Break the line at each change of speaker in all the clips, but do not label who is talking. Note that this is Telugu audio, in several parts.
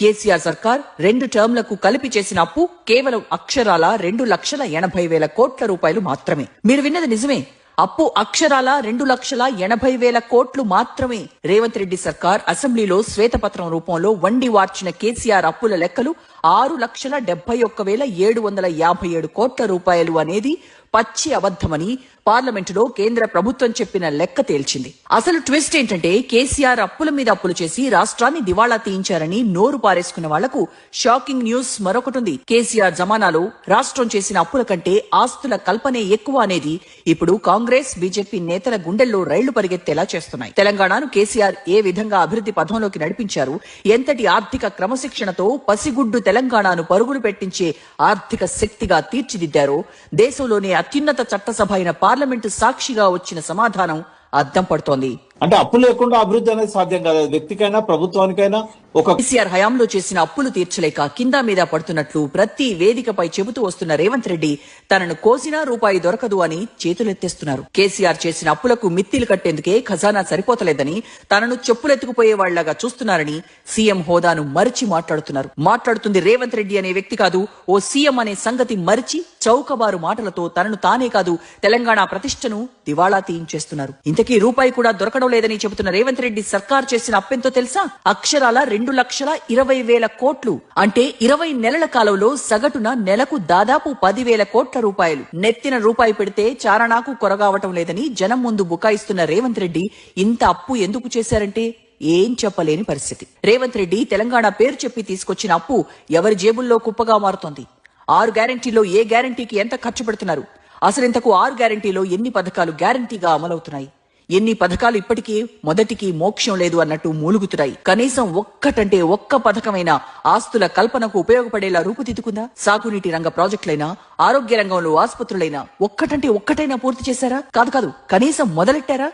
కేసీఆర్ సర్కార్ 2 టర్మ్లకు కలిపి చేసిన అప్పు కేవలం అక్షరాల 2,80,000 కోట్ల రూపాయలు మాత్రమే. మీరు విన్నది నిజమే. అప్పు అక్షరాల 2,80,000 కోట్లు మాత్రమే. రేవంత్ రెడ్డి సర్కార్ అసెంబ్లీలో శ్వేతపత్రం రూపంలో వండి వార్చిన కేసీఆర్ అప్పుల లెక్కలు 6,71,757 కోట్ల రూపాయలు అనేది పచ్చి అబద్ధమని పార్లమెంటులో కేంద్ర ప్రభుత్వం చెప్పిన లెక్క తేల్చింది. అసలు ట్విస్ట్ ఏంటంటే కేసీఆర్ అప్పుల మీద అప్పులు చేసి రాష్ట్రాన్ని దివాళా తీయించారని నోరు పారేసుకున్న వాళ్లకు షాకింగ్ న్యూస్ మరొకటుంది. కేసీఆర్ జమానాలో రాష్ట్రం చేసిన అప్పుల కంటే ఆస్తుల కల్పనే ఎక్కువ అనేది ఇప్పుడు కాంగ్రెస్ బీజేపీ నేతల గుండెల్లో రైళ్లు పరిగెత్తేలా చేస్తున్నాయి. తెలంగాణను కేసీఆర్ ఏ విధంగా అభివృద్ధి పథంలోకి నడిపించారు, ఎంతటి ఆర్థిక క్రమశిక్షణతో పసిగుడ్డు తెలంగాణను పరుగులు పెట్టించే ఆర్థిక శక్తిగా తీర్చిదిద్దారో దేశంలోనే అత్యున్నత చట్టసభ అయిన పార్లమెంటు సాక్షిగా వచ్చిన సమాధానం అద్దం పడుతోంది.
అంటే అప్పు లేకుండా అభివృద్ధి అనేది సాధ్యం కాదు. వ్యక్తికైనా ప్రభుత్వానికైనా.
కేసీఆర్ హయాంలో చేసిన అప్పులు తీర్చలేక కింద మీద పడుతున్నట్లు ప్రతి వేదికపై చెబుతూ వస్తున్న రేవంత్ రెడ్డి తనను కోసినా రూపాయి దొరకదు అని చేతులెత్తేస్తున్నారు. కేసీఆర్ చేసిన అప్పులకు మిత్తిలు కట్టేందుకే ఖజానా సరిపోతలేదని తనను చెప్పులెత్తుకుపోయే వాళ్లాగా చూస్తున్నారని సీఎం హోదాను మరిచి మాట్లాడుతుంది రేవంత్ రెడ్డి అనే వ్యక్తి కాదు. ఓ సీఎం అనే సంగతి మరిచి చౌకబారు మాటలతో తనను తానే కాదు తెలంగాణ ప్రతిష్టను దివాళా తీయించేస్తున్నారు. ఇంతకీ రూపాయి కూడా దొరకడం లేదని చెబుతున్న రేవంత్ రెడ్డి సర్కార్ చేసిన అప్పెంతో తెలుసా? అక్షరాల 2,20,000 కోట్లు. అంటే 20 నెలల కాలంలో సగటున నెలకు దాదాపు 10,000 కోట్ల రూపాయలు. నెత్తిన రూపాయి పెడితే చారణాకు కొరగావటం లేదని జనం ముందు బుకాయిస్తున్న రేవంత్ రెడ్డి ఇంత అప్పు ఎందుకు చేశారంటే ఏం చెప్పలేని పరిస్థితి. రేవంత్ రెడ్డి తెలంగాణ పేరు చెప్పి తీసుకొచ్చిన అప్పు ఎవరి జేబుల్లో కుప్పగా మారుతోంది. 6 గ్యారంటీలో ఏ గ్యారంటీకి ఎంత ఖర్చు పెడుతున్నారు? అసలు ఇంతకు 6 గ్యారంటీలో ఎన్ని పథకాలు గ్యారంటీగా అమలవుతున్నాయి? ఎన్ని పథకాలు ఇప్పటికీ మొదటికి మోక్షం లేదు అన్నట్టు మూలుగుతున్నాయి? కనీసం ఒక్కటంటే ఒక్క పథకమైన ఆస్తుల కల్పనకు ఉపయోగపడేలా రూపుదిద్దుకుందా? సాగునీటి రంగ ప్రాజెక్టులైనా, ఆరోగ్య రంగంలో ఆసుపత్రులైనా ఒక్కటంటే ఒక్కటైనా పూర్తి చేశారా? కాదు, కనీసం మొదలెట్టారా?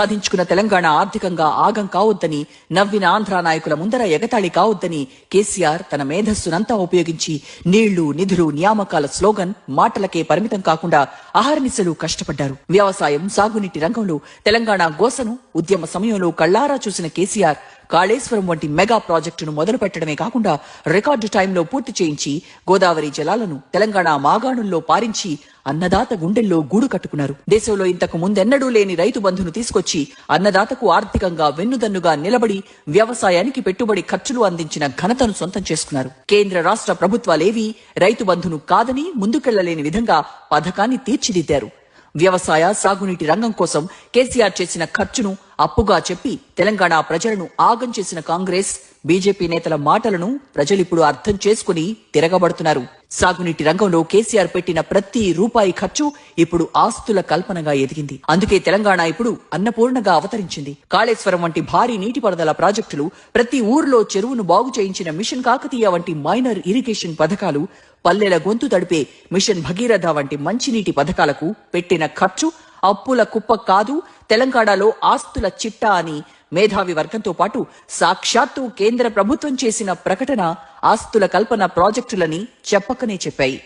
సాధించుకున్న తెలంగాణ ఆర్థికంగా ఆగం కావద్దని, నవ్విన ఆంధ్ర నాయకుల ముందర ఎగతాళి కావద్దని కేసీఆర్ తన మేధస్సునంతా ఉపయోగించి నీళ్లు, నిధులు, నియామకాల స్లోగన్ మాటలకే పరిమితం కాకుండా అహర్నిశలు కష్టపడ్డారు. వ్యవసాయం, సాగునీటి రంగంలో తెలంగాణ గోసను ఉద్యమ సమయంలో కళ్లారా చూసిన కేసీఆర్ కాళేశ్వరం వంటి మెగా ప్రాజెక్టును మొదలు పెట్టడమే కాకుండా రికార్డు టైంలో పూర్తి చేయించి గోదావరి జలాలను తెలంగాణ మాగాణుల్లో పారించి అన్నదాత గుండెల్లో గూడు కట్టుకున్నారు. దేశంలో ఇంతకు ముందెన్నడూ లేని రైతు బంధును తీసుకొచ్చి అన్నదాతకు ఆర్థికంగా వెన్నుదన్నుగా నిలబడి వ్యవసాయానికి పెట్టుబడి ఖర్చులు అందించిన ఘనతను సొంతం చేసుకున్నారు. కేంద్ర రాష్ట్ర ప్రభుత్వాలేవీ రైతు బంధును కాదని ముందుకెళ్లలేని విధంగా పథకాన్ని తీర్చిదిద్దారు. వ్యవసాయ, సాగునీటి రంగం కోసం కేసీఆర్ చేసిన ఖర్చును అప్పుగా చెప్పి తెలంగాణ ప్రజలను ఆగం చేసిన కాంగ్రెస్, బీజేపీ నేతల మాటలను ప్రజలిప్పుడు అర్థం చేసుకుని తిరగబడుతున్నారు. సాగునీటి రంగంలో కేసీఆర్ పెట్టిన ప్రతి రూపాయి ఖర్చు ఇప్పుడు ఆస్తుల కల్పనగా ఎదిగింది. అందుకే తెలంగాణ ఇప్పుడు అన్నపూర్ణగా అవతరించింది. కాళేశ్వరం వంటి భారీ నీటిపారుదల ప్రాజెక్టులు, ప్రతి ఊర్లో చెరువును బాగు చేయించిన మిషన్ కాకతీయ వంటి మైనర్ ఇరిగేషన్ పథకాలు, పల్లెల గొంతు తడిపే మిషన్ భగీరథ వంటి మంచినీటి పథకాలకు పెట్టిన ఖర్చు అప్పుల కుప్ప కాదు, తెలంగాణలో ఆస్తుల చిట్టా అని మేధావి వర్గంతో పాటు సాక్షాత్తు కేంద్ర ప్రభుత్వం చేసిన ప్రకటన ఆస్తుల కల్పన ప్రాజెక్టులని చెప్పకనే చెప్పాయి.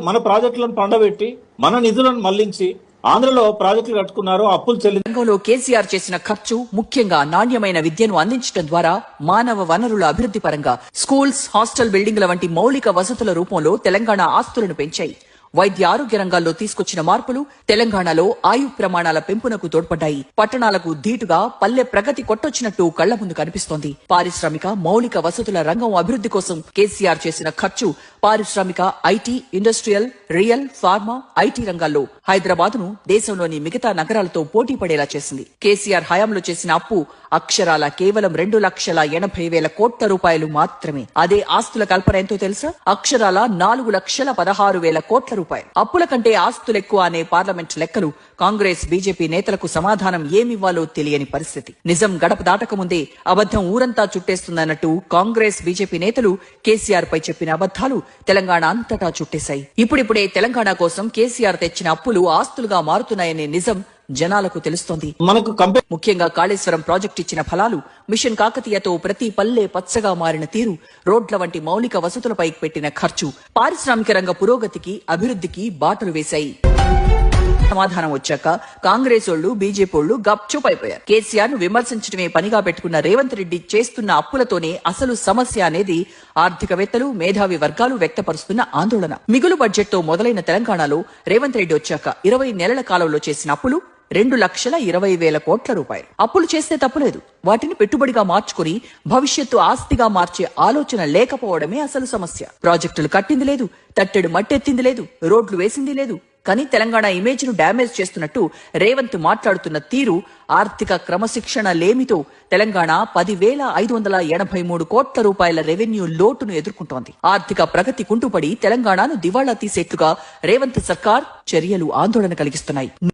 మన ప్రాజెక్టులను పండబెట్టి మన నిధులను మళ్లించి ఆంధ్రలో ప్రాజెక్టులు కట్టుకున్నారు. అప్పులు
రంగంలో కేసీఆర్ చేసిన ఖర్చు ముఖ్యంగా నాణ్యమైన విద్యను అందించడం ద్వారా మానవ వనరుల అభివృద్ధి పరంగా స్కూల్స్, హాస్టల్ బిల్డింగ్ల వంటి మౌలిక వసతుల రూపంలో తెలంగాణ ఆస్తులను పెంచాయి. వైద్య ఆరోగ్య రంగాల్లో తీసుకొచ్చిన మార్పులు తెలంగాణలో ఆయు ప్రమాణాల పెంపునకు తోడ్పడ్డాయి. పట్టణాలకు ధీటుగా పల్లె ప్రగతి కొట్టొచ్చినట్టు కళ్ల ముందు కనిపిస్తోంది. పారిశ్రామిక మౌలిక వసతుల రంగం అభివృద్ధి కోసం కేసీఆర్ చేసిన ఖర్చు పారిశ్రామిక, IT, industrial, real, pharma, IT రంగాల్లో హైదరాబాద్ ను దేశంలోని మిగతా నగరాలతో పోటీ పడేలా చేసింది. కేసీఆర్ హయాంలో చేసిన అప్పు అక్షరాల కేవలం 2,80,000 కోట్ల రూపాయలు మాత్రమే. అదే ఆస్తుల కల్పన ఎంతో తెలుసా? అక్షరాల 4,16,000 కోట్ల రూపాయలు. అప్పుల కంటే ఆస్తులెక్కువ అనే పార్లమెంట్ లెక్కలు కాంగ్రెస్, బీజేపీ నేతలకు సమాధానం ఏమివ్వాలో తెలియని పరిస్థితి. నిజం గడప దాటకముందే అబద్ధం ఊరంతా చుట్టేస్తుందన్నట్టు కాంగ్రెస్, బీజేపీ నేతలు కేసీఆర్ పై చెప్పిన అబద్ధాలు తెలంగాణ అంతటా చుట్టేశాయి. ఇప్పుడిప్పుడే తెలంగాణ కోసం కేసీఆర్ తెచ్చిన అప్పులు ఆస్తులుగా మారుతున్నాయనే నిజం జనాలకు తెలుస్తోంది. ముఖ్యంగా కాళేశ్వరం ప్రాజెక్టు ఇచ్చిన ఫలాలు, మిషన్ కాకతీయతో ప్రతి పల్లె పచ్చగా మారిన తీరు, రోడ్ల వంటి మౌలిక వసతులపై పెట్టిన ఖర్చు పారిశ్రామిక రంగ పురోగతికి, అభివృద్ధికి బాటలు వేశాయి. సమాధానం వచ్చాక కాంగ్రెస్ ఓళ్లు బీజేపీ గప్చుప్ అయిపోయారు. కేసీఆర్ ను విమర్శించడమే పనిగా పెట్టుకున్న రేవంత్ రెడ్డి చేస్తున్న అప్పులతోనే అసలు సమస్య అనేది ఆర్థికవేత్తలు మేధావి వర్గాలు వ్యక్తపరుస్తున్న ఆందోళన. మిగులు బడ్జెట్ తో మొదలైన తెలంగాణలో రేవంత్ రెడ్డి వచ్చాక 20 నెలల కాలంలో చేసిన అప్పులు 2,20,000 కోట్ల రూపాయలు. అప్పులు చేస్తే తప్పులేదు, వాటిని పెట్టుబడిగా మార్చుకుని భవిష్యత్తు ఆస్తిగా మార్చే ఆలోచన లేకపోవడమే అసలు సమస్య. ప్రాజెక్టులు కట్టింది లేదు, తట్టెడు మట్టెత్తింది లేదు, రోడ్లు వేసింది లేదు. కానీ తెలంగాణ ఇమేజ్ ను డ్యామేజ్ చేస్తున్నట్టు రేవంత్ మాట్లాడుతున్న తీరు ఆర్థిక క్రమశిక్షణ లేమితో తెలంగాణ 10,583 కోట్ల రూపాయల రెవెన్యూ లోటును ఎదుర్కొంటోంది. ఆర్థిక ప్రగతి కుంటుపడి తెలంగాణను దివాళా తీసేట్లుగా రేవంత్ సర్కార్ చర్యలు ఆందోళన కలిగిస్తున్నాయి.